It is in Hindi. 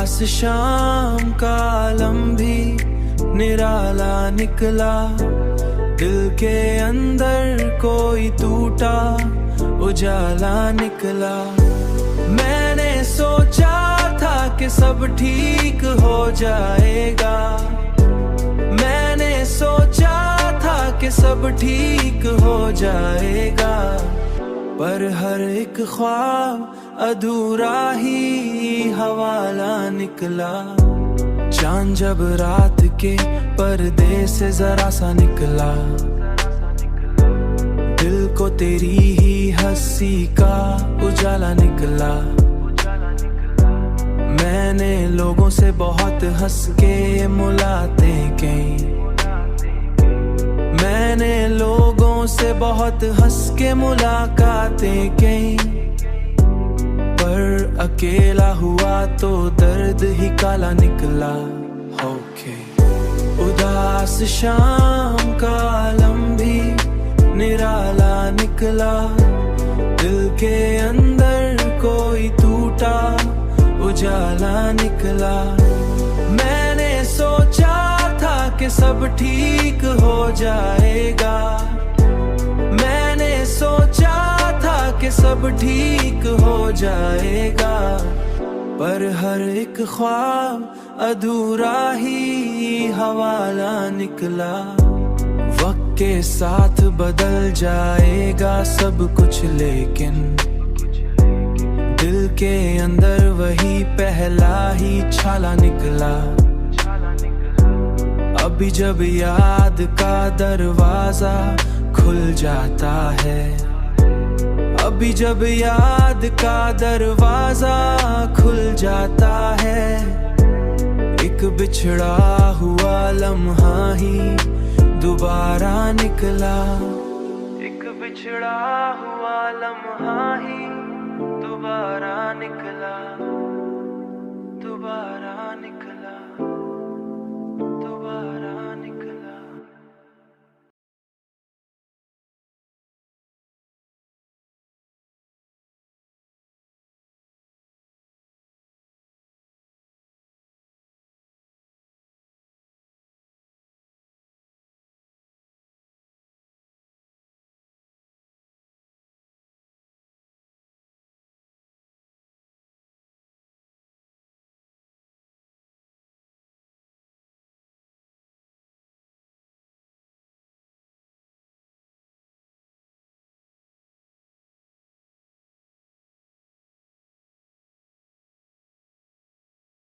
उदास शाम का आलम भी निराला निकला। दिल के अंदर कोई टूटा उजाला निकला। मैंने सोचा था कि सब ठीक हो जाएगा। मैंने सोचा था कि सब ठीक हो जाएगा। पर हर एक ख्वाब अधूरा ही हवाला निकला। चांद जब रात के पर्दे से जरा सा निकला। दिल को तेरी ही हंसी का उजाला निकला। मैंने लोगों से बहुत हंस के मुलाकातें की। मैंने लोगों से बहुत हंस के मुलाकातें की। पर अकेला हुआ तो दर्द ही काला निकला। ओके उदास शाम का आलम भी निराला निकला। दिल के अंदर कोई टूटा उजाला निकला। मैंने सोचा था कि सब ठीक हो जाएगा। मैंने सोचा था कि सब ठीक हो जाएगा। पर हर एक ख्वाब अधूरा ही हवाला निकला। वक्त के साथ बदल जाएगा सब कुछ, लेकिन दिल के अंदर वही पहला ही छाला निकला। अभी जब याद का दरवाजा खुल जाता है। अभी जब याद का दरवाजा खुल जाता है। एक बिछड़ा हुआ लम्हा ही दोबारा निकला। एक बिछड़ा हुआ लम्हा ही दोबारा निकला। दोबारा निकला।